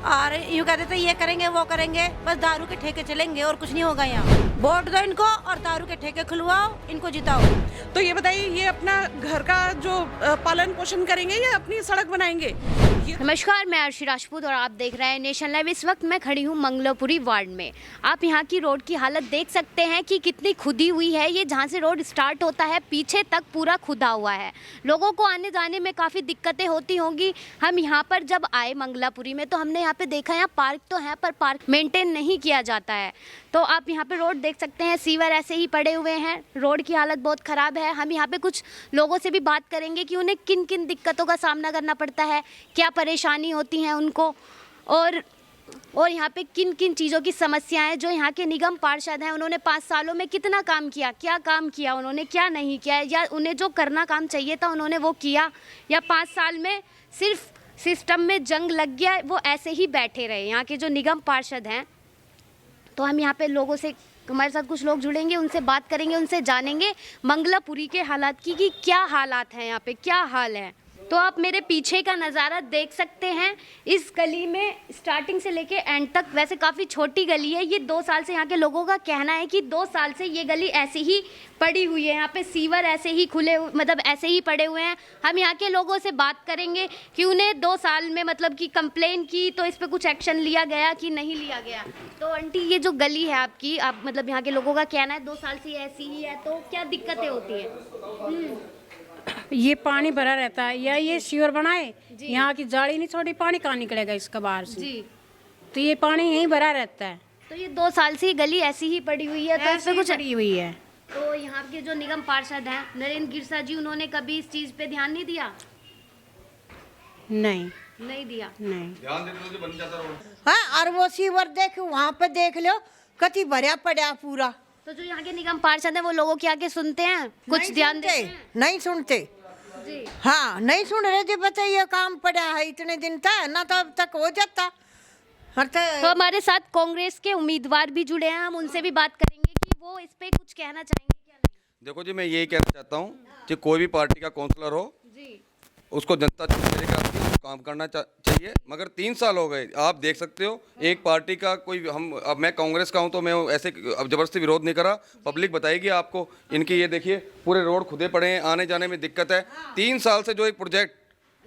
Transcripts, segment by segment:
और यूँ कहते थे ये करेंगे वो करेंगे, बस दारू के ठेके चलेंगे और कुछ नहीं होगा यहाँ। वोट दो इनको और दारू के ठेके खुलवाओ, इनको जिताओ। तो ये बताइए, ये अपना घर का जो पालन पोषण करेंगे या अपनी सड़क बनाएंगे? नमस्कार, मैं अर्शी राजपूत और आप देख रहे हैं नेशन लाइव। इस वक्त मैं खड़ी हूँ मंगलापुरी वार्ड में। आप यहाँ की रोड की हालत देख सकते हैं कि कितनी खुदी हुई है। ये जहाँ से रोड स्टार्ट होता है पीछे तक पूरा खुदा हुआ है। लोगों को आने जाने में काफ़ी दिक्कतें होती होंगी। हम यहाँ पर जब आए मंगलापुरी में तो हमने यहाँ पे देखा, यहाँ पार्क तो है पर पार्क मेंटेन नहीं किया जाता है। तो आप यहाँ पे रोड देख सकते हैं, सीवर ऐसे ही पड़े हुए हैं। रोड की हालत बहुत ख़राब है। हम यहाँ पे कुछ लोगों से भी बात करेंगे कि उन्हें किन किन दिक्कतों का सामना करना पड़ता है, क्या परेशानी होती है उनको, और यहाँ पे किन किन चीज़ों की समस्याएं। जो यहाँ के निगम पार्षद हैं उन्होंने 5 सालों में कितना काम किया, क्या काम किया उन्होंने, क्या नहीं किया, या उन्हें जो करना काम चाहिए था उन्होंने वो किया, या 5 साल में सिर्फ सिस्टम में जंग लग गया, वो ऐसे ही बैठे रहे यहाँ के जो निगम पार्षद हैं। तो हम यहाँ पे लोगों से, हमारे साथ कुछ लोग जुड़ेंगे, उनसे बात करेंगे, उनसे जानेंगे मंगलापुरी के हालात की कि क्या हालात हैं यहाँ पे, क्या हाल है। तो आप मेरे पीछे का नज़ारा देख सकते हैं। इस गली में स्टार्टिंग से लेके एंड तक, वैसे काफ़ी छोटी गली है। ये 2 साल से, यहाँ के लोगों का कहना है कि 2 साल से ये गली ऐसी ही पड़ी हुई है। यहाँ पे सीवर ऐसे ही खुले, मतलब ऐसे ही पड़े हुए हैं। हम यहाँ के लोगों से बात करेंगे कि उन्हें 2 साल में मतलब कि कंप्लेन की तो इस पर कुछ एक्शन लिया गया कि नहीं लिया गया। तो आंटी, ये जो गली है आपकी, आप मतलब यहाँ के लोगों का कहना है 2 साल से ऐसी ही है, तो क्या दिक्कतें होती हैं? ये पानी भरा रहता है, या ये सीवर बनाए, यहाँ की जाली नहीं छोड़ी, पानी कहाँ निकलेगा इसका बाहर से जी। तो ये पानी यहीं भरा रहता है। तो ये 2 साल से गली ऐसी ही पड़ी हुई है, तो इससे कुछ पड़ी हुई है। तो यहाँ के जो निगम पार्षद हैं नरेंद्र गिरसा जी, उन्होंने कभी इस चीज पे ध्यान नहीं दिया? नहीं दिया। नहीं ध्यान देते तो बन जाता रोड। हाँ, और वो सीवर देख, वहाँ पे देख लो कति भरा पड़ा पूरा। तो जो यहाँ के निगम पार्षद हैं वो लोगों की आके सुनते हैं, कुछ ध्यान देते हैं? नहीं सुनते जी। हाँ, नहीं सुन रहे जी। बताइए, काम पड़ा है इतने दिन तक, ना तो अब तक हो जाता। तो हमारे साथ कांग्रेस के उम्मीदवार भी जुड़े हैं, हम उनसे भी बात करेंगे कि वो इस पे कुछ कहना चाहेंगे क्या नहीं। देखो जी, मैं यही कहना चाहता हूँ कि कोई भी पार्टी का काउंसलर हो जी, उसको जनता चुनने के आती है, उसको काम करना चाहिए। मगर 3 साल हो गए, आप देख सकते हो एक पार्टी का कोई, अब मैं कांग्रेस का हूं तो मैं ऐसे अब जबरदस्ती विरोध नहीं करा। पब्लिक बताएगी आपको। इनकी ये देखिए, पूरे रोड खुदे पड़े हैं, आने जाने में दिक्कत है। 3 साल से जो एक प्रोजेक्ट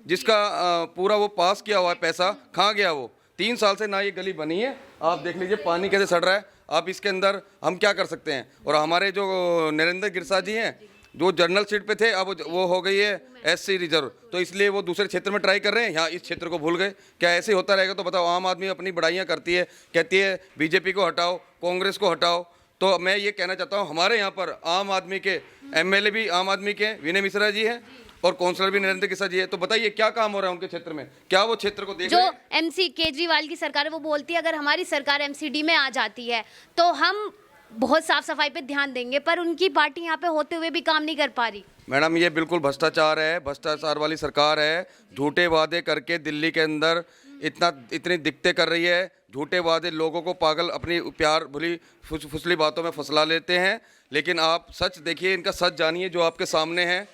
जिसका पूरा वो पास किया हुआ है, पैसा कहाँ गया वो? 3 साल से ना ये गली बनी है। आप देख लीजिए पानी कैसे सड़ रहा है। आप इसके अंदर हम क्या कर सकते हैं? और हमारे जो नरेंद्र गिरसा जी हैं, जो जनरल सीट पे थे, अब वो हो गई है SC रिजर्व, तो इसलिए वो दूसरे क्षेत्र में ट्राई कर रहे हैं, यहाँ इस क्षेत्र को भूल गए। क्या ऐसे होता रहेगा? तो बताओ, आम आदमी अपनी बड़ाइयाँ करती है, कहती है बीजेपी को हटाओ, कांग्रेस को हटाओ। तो मैं ये कहना चाहता हूँ, हमारे यहाँ पर आम आदमी के MLA भी आम आदमी के विनय मिश्रा जी हैं और काउंसलर भी नरेंद्र गिरसा जी है। तो बताइए क्या काम हो रहा है उनके क्षेत्र में? क्या वो क्षेत्र को देख जो रहे हैं? MC केजरीवाल की सरकार है वो बोलती है अगर हमारी सरकार MCD में आ जाती है तो हम बहुत साफ सफाई पे ध्यान देंगे, पर उनकी पार्टी यहाँ पे होते हुए भी काम नहीं कर पा रही। मैडम, ये बिल्कुल भ्रष्टाचार है, भ्रष्टाचार वाली सरकार है। झूठे वादे करके दिल्ली के अंदर इतनी दिक्कतें कर रही है। झूठे वादे, लोगों को पागल, अपनी प्यार भुली फुसली बातों में फुसला लेते हैं। लेकिन आप सच देखिए, इनका सच जानिए जो आपके सामने है।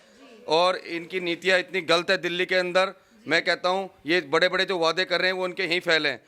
और इनकी नीतियाँ इतनी गलत है दिल्ली के अंदर। मैं कहता हूँ ये बड़े बड़े जो वादे कर रहे हैं वो उनके ही फैल हैं।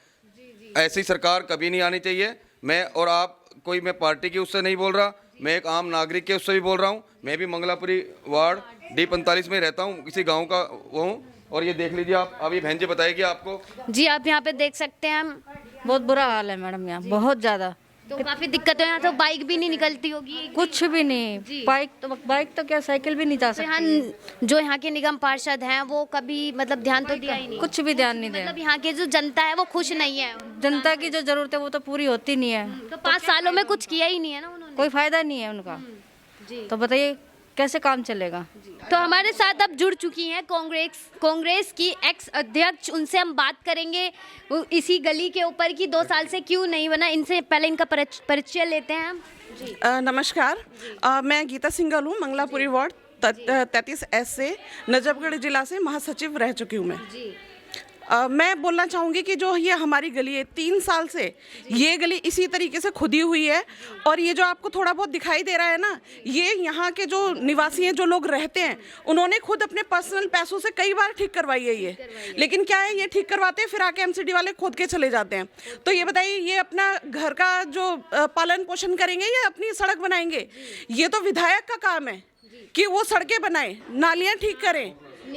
ऐसी सरकार कभी नहीं आनी चाहिए। मैं और आप, कोई मैं पार्टी की उससे नहीं बोल रहा, मैं एक आम नागरिक के उससे भी बोल रहा हूँ। मैं भी मंगलापुरी वार्ड D45 में रहता हूँ, किसी गांव का वो हूँ। और ये देख लीजिए आप, अभी बहन जी बताएगी आपको। जी, आप यहाँ पे देख सकते हैं। हम बहुत बुरा हाल है मैडम, यहाँ बहुत ज़्यादा। तो काफी दिक्कत है, यहाँ तो बाइक भी नहीं निकलती होगी। कुछ भी नहीं, बाइक तो क्या, साइकिल भी नहीं जा तो सकती। जो यहाँ के निगम पार्षद हैं वो कभी मतलब ध्यान तो दिया ही नहीं, कुछ भी ध्यान नहीं मतलब यहाँ की जो जनता है वो खुश नहीं है। जनता की जो जरूरत है वो तो पूरी होती नहीं है। तो 5 सालों में कुछ किया ही नहीं है ना उन्होंने। कोई फायदा नहीं है उनका। जी। तो बताइए कैसे काम चलेगा? तो हमारे साथ अब जुड़ चुकी हैं कांग्रेस की एक्स अध्यक्ष, उनसे हम बात करेंगे इसी गली के ऊपर कि 2 साल से क्यों नहीं बना। इनसे पहले इनका परिचय लेते हैं हम। जी। नमस्कार, मैं गीता सिंघल हूँ, मंगलापुरी वार्ड 33S से, नजफगढ़ जिला से महासचिव रह चुकी हूँ मैं। जी। मैं बोलना चाहूँगी कि जो ये हमारी गली है 3 साल से ये गली इसी तरीके से खुदी हुई है, और ये जो आपको थोड़ा बहुत दिखाई दे रहा है ना, ये यहाँ के जो निवासी हैं, जो लोग रहते हैं, उन्होंने खुद अपने पर्सनल पैसों से कई बार ठीक करवाई है ये, लेकिन क्या है, ये ठीक करवाते हैं फिर आके एमसीडी वाले खोद के चले जाते हैं। तो ये बताइए, ये अपना घर का जो पालन पोषण करेंगे या अपनी सड़क बनाएंगे? ये तो विधायक का काम है कि वो सड़कें बनाए, नालियाँ ठीक करें।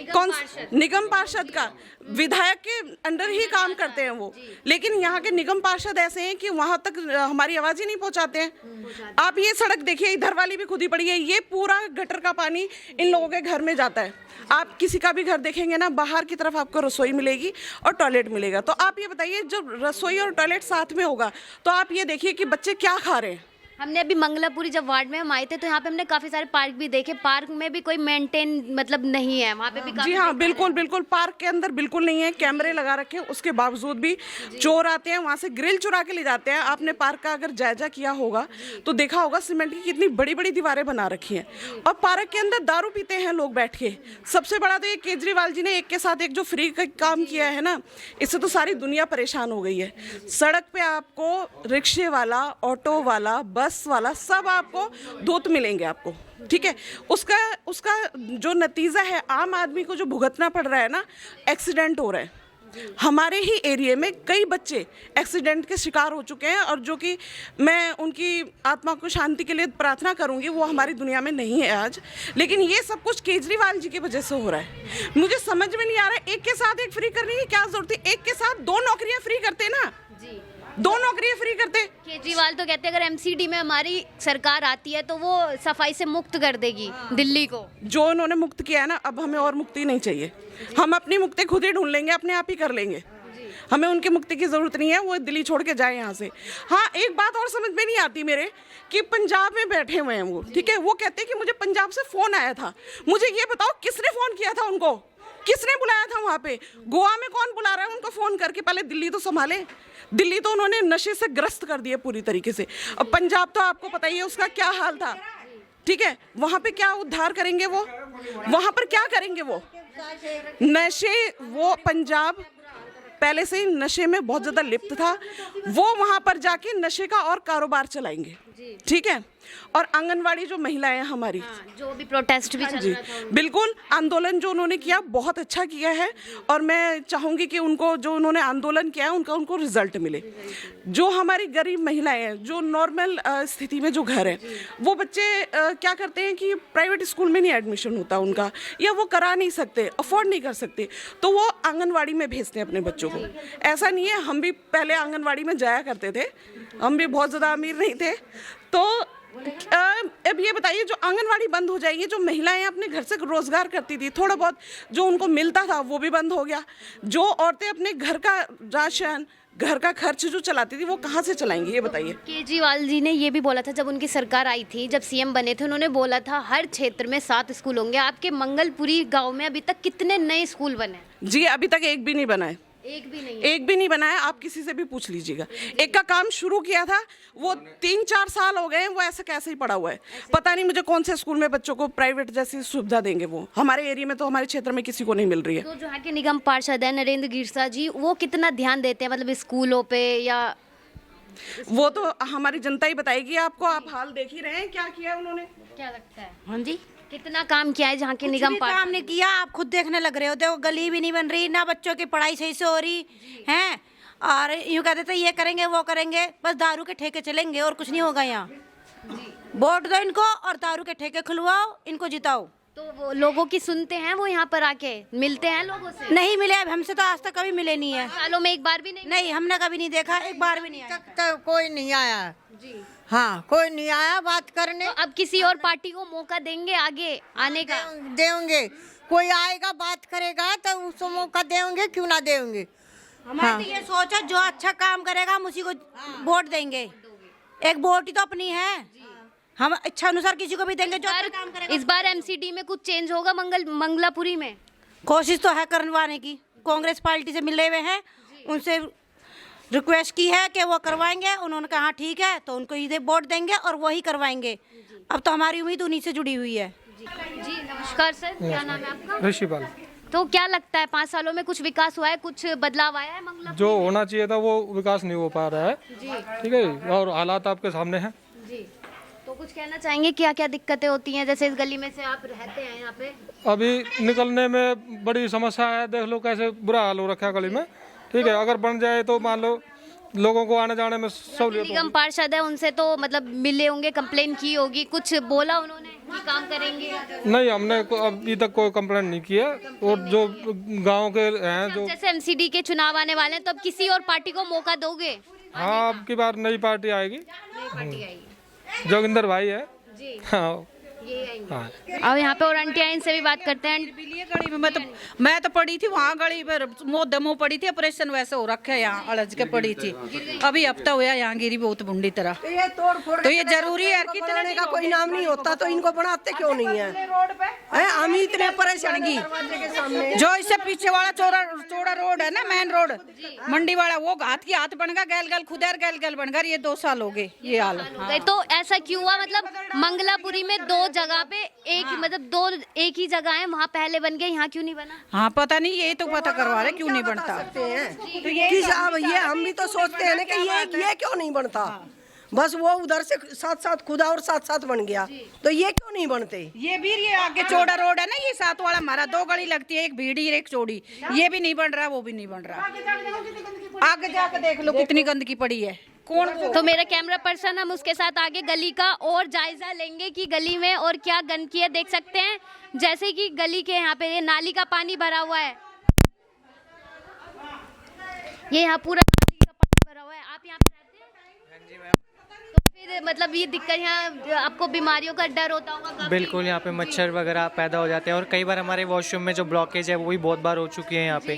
कौन निगम पार्षद का, विधायक के अंडर ही काम करते हैं वो, लेकिन यहाँ के निगम पार्षद ऐसे हैं कि वहाँ तक हमारी आवाज़ ही नहीं पहुँचाते हैं। आप ये सड़क देखिए, इधर वाली भी खुदी पड़ी है, ये पूरा गटर का पानी इन लोगों के घर में जाता है। आप किसी का भी घर देखेंगे ना, बाहर की तरफ आपको रसोई मिलेगी और टॉयलेट मिलेगा। तो आप ये बताइए, जब रसोई और टॉयलेट साथ में होगा तो आप ये देखिए कि बच्चे क्या खा रहे हैं। हमने अभी मंगलापुरी जब वार्ड में हम आए थे तो यहाँ पे हमने काफी सारे पार्क भी देखे, पार्क में भी कोई मेंटेन मतलब नहीं है, वहाँ पे भी जी हाँ, बिल्कुल बिल्कुल, पार्क के अंदर बिल्कुल नहीं है, कैमरे लगा रखे हैं, उसके बावजूद भी चोर आते हैं, वहाँ से ग्रिल चुरा के ले जाते हैं। आपने पार्क का अगर जायजा किया होगा तो देखा होगा सीमेंट की कितनी बड़ी बड़ी दीवारें बना रखी हैं, और पार्क के अंदर दारू पीते हैं लोग बैठ के। सबसे बड़ा तो ये केजरीवाल जी ने एक के साथ एक जो फ्री का काम किया है ना, इससे तो सारी दुनिया परेशान हो गई है। सड़क पे आपको रिक्शे वाला, ऑटो वाला, बस वाला, सब आपको धूत मिलेंगे आपको, ठीक है। उसका जो नतीजा है, आम आदमी को जो भुगतना पड़ रहा है ना, एक्सीडेंट हो रहा है। हमारे ही एरिया में कई बच्चे एक्सीडेंट के शिकार हो चुके हैं, और जो कि मैं उनकी आत्मा को शांति के लिए प्रार्थना करूंगी, वो हमारी दुनिया में नहीं है आज। लेकिन ये सब कुछ केजरीवाल जी की वजह से हो रहा है। मुझे समझ में नहीं आ रहा है, एक के साथ एक फ्री करने की क्या जरूरत है? एक के साथ 2 नौकरियां फ्री करते ना, 2 नौकरियां फ्री करते। केजरीवाल तो कहते हैं अगर एमसीडी में हमारी सरकार आती है तो वो सफाई से मुक्त कर देगी दिल्ली को। जो उन्होंने मुक्त किया है ना, अब हमें और मुक्ति नहीं चाहिए। हम अपनी मुक्ति खुद ही ढूंढ लेंगे, अपने आप ही कर लेंगे। हमें उनकी मुक्ति की जरूरत नहीं है, वो दिल्ली छोड़ के जाए यहाँ से। हाँ, एक बात और समझ में नहीं आती मेरे, कि पंजाब में बैठे हुए हैं वो, ठीक है, वो कहते हैं कि मुझे पंजाब से फोन आया था। मुझे ये बताओ, किसने फोन किया था उनको? किसने बुलाया था वहाँ पे? गोवा में कौन बुला रहा है उनको फोन करके? पहले दिल्ली तो संभाले। दिल्ली तो उन्होंने नशे से ग्रस्त कर दिया पूरी तरीके से। अब पंजाब तो आपको पता ही है उसका क्या हाल था, ठीक है। वहाँ पे क्या उद्धार करेंगे वो? वहाँ पर क्या करेंगे वो? नशे, वो पंजाब पहले से ही नशे में बहुत ज़्यादा लिप्त था, वो वहाँ पर जाके नशे का और कारोबार चलाएंगे, ठीक है। और आंगनवाड़ी जो महिलाएं हमारी, जो भी प्रोटेस्ट भी चल रहा था, बिल्कुल आंदोलन जो उन्होंने किया बहुत अच्छा किया है, और मैं चाहूँगी कि उनको, जो उन्होंने आंदोलन किया है, उनको रिजल्ट मिले। जो हमारी गरीब महिलाएं हैं, जो नॉर्मल स्थिति में जो घर है, वो बच्चे क्या करते हैं कि प्राइवेट स्कूल में नहीं एडमिशन होता उनका, या वो करा नहीं सकते, अफोर्ड नहीं कर सकते, तो वो आंगनवाड़ी में भेजते हैं अपने बच्चों को। ऐसा नहीं है, हम भी पहले आंगनवाड़ी में जाया करते थे, हम भी बहुत ज़्यादा अमीर नहीं थे। तो अब ये बताइए, जो आंगनवाड़ी बंद हो जाएगी, जो महिलाएं अपने घर से रोजगार करती थी, थोड़ा बहुत जो उनको मिलता था वो भी बंद हो गया। जो औरतें अपने घर का राशन, घर का खर्च जो चलाती थी, वो कहाँ से चलाएंगी, ये बताइए। केजरीवाल जी ने ये भी बोला था जब उनकी सरकार आई थी, जब सीएम बने थे, उन्होंने बोला था हर क्षेत्र में 7 स्कूल होंगे। आपके मंगलपुरी गांव में अभी तक कितने नए स्कूल बने? जी, अभी तक एक भी नहीं बना है। एक भी नहीं, एक भी नहीं बनाया। आप किसी से भी पूछ लीजिएगा। एक का काम शुरू किया था, वो 3-4 साल हो गए, वो ऐसे कैसे ही पड़ा हुआ है। पता नहीं मुझे कौन से स्कूल में बच्चों को प्राइवेट जैसी सुविधा देंगे। वो हमारे एरिया में तो, हमारे क्षेत्र में किसी को नहीं मिल रही है। तो जो यहाँ के निगम पार्षद है नरेंद्र गिरसा जी, वो कितना ध्यान देते हैं मतलब स्कूलों पे? या वो तो हमारी जनता ही बताएगी आपको। आप हाल देख ही रहे हैं क्या किया उन्होंने। क्या लगता है हाँ जी, कितना काम किया है जहाँ के कुछ निगम भी पार्षद? काम नहीं किया, आप खुद देखने लग रहे हो। देखो, गली भी नहीं बन रही, ना बच्चों की पढ़ाई सही से हो रही है, और यूँ कहते थे ये करेंगे वो करेंगे, बस दारू के ठेके चलेंगे और कुछ नहीं होगा यहाँ। वोट दो इनको और दारू के ठेके खुलवाओ, इनको जिताओ। तो वो लोगों की सुनते हैं, वो यहाँ पर आके मिलते हैं लोगों से? नहीं मिले, अब हमसे तो आज तक कभी मिले नहीं है। सालों में एक बार भी नहीं? नहीं, हमने कभी नहीं देखा, एक बार भी नहीं आया। तो कोई नहीं आया जी। हाँ, कोई नहीं आया बात करने। तो अब किसी और पार्टी को मौका देंगे आगे आने का? देंगे, कोई आएगा बात करेगा तो उसको मौका देंगे, क्यों ना देंगे। हमारी तो ये सोचो, जो अच्छा काम करेगा हम उसी को वोट देंगे। एक वोट ही तो अपनी है, हम इच्छा अनुसार किसी को भी देंगे जो अच्छा काम करेगा। इस बार एमसीडी में कुछ चेंज होगा मंगलापुरी में? कोशिश तो है करवाने की, कांग्रेस पार्टी से मिले हुए हैं, उनसे रिक्वेस्ट की है कि वो करवाएंगे। उन्होंने कहा ठीक है, तो उनको इधर वोट देंगे और वही करवाएंगे। अब तो हमारी उम्मीद उन्हीं से जुड़ी हुई है। जी नमस्कार सर, क्या नाम है आपका? ऋषिपाल। तो क्या लगता है 5 सालों में कुछ विकास हुआ है, कुछ बदलाव आया है मंगला? जो होना चाहिए था वो विकास नहीं हो पा रहा है। ठीक है, और हालात आपके सामने हैं। जी, तो कुछ कहना चाहेंगे क्या क्या दिक्कतें होती हैं, जैसे इस गली में से आप रहते हैं यहाँ पे? अभी निकलने में बड़ी समस्या है, देख लो कैसे बुरा हाल हो रखा है गली में। ठीक है, अगर बन जाए तो मान लो लोगों को आने जाने में सहूलियत निगम पार्षद है, उनसे तो मतलब मिले होंगे, कंप्लेन की होगी, कुछ बोला उन्होंने कि काम करेंगे? नहीं, हमने अभी तक कोई कंप्लेंट नहीं किया। और जो गांव के हैं जो जैसे एमसीडी के चुनाव आने वाले हैं, तो अब किसी और पार्टी को मौका दोगे? हाँ, अब की बार नई पार्टी आएगी, जोगिंदर भाई है। जी, हाँ, ये आएंगे। हाँ। अब यहाँ पे और आंटी आई, इनसे भी बात करते हैं। बिलिये गली में मैं तो पड़ी थी वहाँ गली पर, मुँह दमो पड़ी थी, ऑपरेशन वैसे हो रखा है, यहाँ अड़ज के पड़ी थी। अभी हफ्ता हुआ यहाँ गिरी बहुत बुंडी तरह। तो ये जरूरी है कि बनाने का कोई नाम नहीं होता तो इनको बनाते क्यों नहीं है? हम ही इतने परेशानगी जो इससे पीछे वाला चौड़ा रोड है ना, मेन रोड मंडी वाला, वो हाथ की हाथ बन गया, गैल गैल खुदेर गैल गैल बन गया। ये 2 साल हो गए ये हाल। तो ऐसा क्यों हुआ? मतलब मंगलापुरी में 2 जगह पे एक ही, मतलब 2 एक ही जगह है, वहाँ पहले बन गया, यहाँ क्यों नहीं बना? हाँ पता नहीं, ये तो पता करवा रहे क्यों नहीं बनता। किस अब ये हम भी तो सोचते हैं ना कि ये क्यों नहीं बनता? बस वो उधर से साथ साथ खुदा और साथ साथ बन गया, तो ये क्यों नहीं बनते? ये भी ये आगे चौड़ा रोड है ना, ये साथ वाला हमारा 2 गली लगती है, एक भीड़ी एक चौड़ी, ये भी नहीं बन रहा, वो भी नहीं बन रहा। आगे जाके देख लो कितनी गंदगी पड़ी है। कौन तो मेरा कैमरा पर्सन, हम उसके साथ आगे गली का और जायजा लेंगे कि गली में और क्या गंदगी है। देख सकते हैं जैसे कि गली के यहाँ पे ये नाली का पानी भरा हुआ है, ये यहाँ पूरा नाली का पानी भरा हुआ है। आप यहाँ पे रहते हैं? हाँ जी मैम। तो फिर मतलब ये दिक्कत, यहाँ आपको बीमारियों का डर होता होगा काफी? बिल्कुल, यहाँ पे मच्छर वगैरह पैदा हो जाते हैं और कई बार हमारे वॉशरूम में जो ब्लॉकेज है वो भी बहुत बार हो चुकी है यहाँ पे,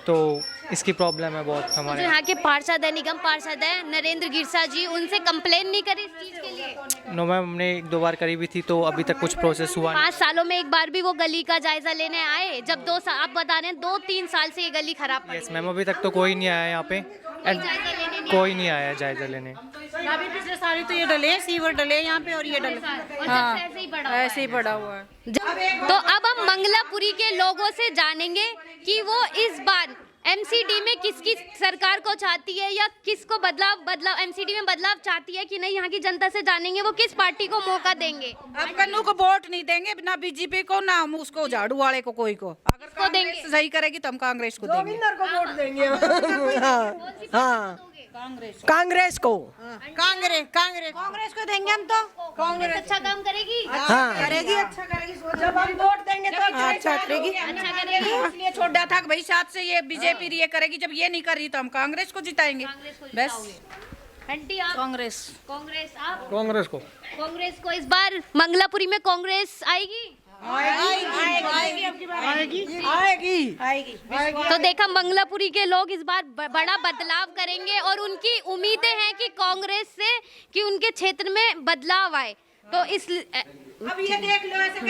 तो इसकी प्रॉब्लम है बहुत हमारे। जो यहाँ के पार्षद है, निगम पार्षद है नरेंद्र गिरसा जी, उनसे कंप्लेन नहीं करी इस चीज के लिए? नो मैम, हमने 1-2 बार करी भी थी, तो अभी तक कुछ प्रोसेस हुआ नहीं। 5 सालों में एक बार भी वो गली का जायजा लेने आए? जब 2 साल आप बता रहे हैं, 2-3 साल से ये गली खराब पड़ी यस मैम, अभी तक तो कोई नहीं आया यहाँ पे, जायजा लेने नहीं कोई नहीं आया जायजा लेने। अभी पिछले साल तो ये डले, सीवर डले यहाँ पे, और ये डले हाँ, ऐसे ही पड़ा हुआ है। ऐसे ही पड़ा हुआ है। तो अब हम मंगलापुरी के लोगों से जानेंगे कि वो इस बार एमसीडी में किसकी सरकार को चाहती है, या किसको बदलाव एमसीडी में बदलाव चाहती है कि नहीं। यहाँ की जनता से जानेंगे वो किस पार्टी को मौका देंगे। अब कन्नू को वोट नहीं देंगे, ना बीजेपी को, ना हम उसको झाड़ू वाले को, कोई को। अगर को देंगे, सही करेगी तो हम कांग्रेस को देंगे। को वोट देंगे। हाँ, कांग्रेस को, कांग्रेस को देंगे हम तो। कांग्रेस अच्छा काम करेगी। हाँ करेगी, अच्छा करेगी। जब हम वोट देंगे तो अच्छा करेगी। अच्छा करेगी, इसलिए छोड़ा था कि भाई साथ से ये बीजेपी ये करेगी, जब ये नहीं कर रही तो हम कांग्रेस को जिताएंगे। बस। आंटी आप? कांग्रेस। कांग्रेस। आप? कांग्रेस को इस बार मंगलापुरी में कांग्रेस आएगी? आएगी। तो देखा, मंगलापुरी के लोग इस बार बड़ा बदलाव करेंगे और उनकी उम्मीदें हैं कि कांग्रेस से कि उनके क्षेत्र में बदलाव आए। तो इस अब ये देख लो ऐसे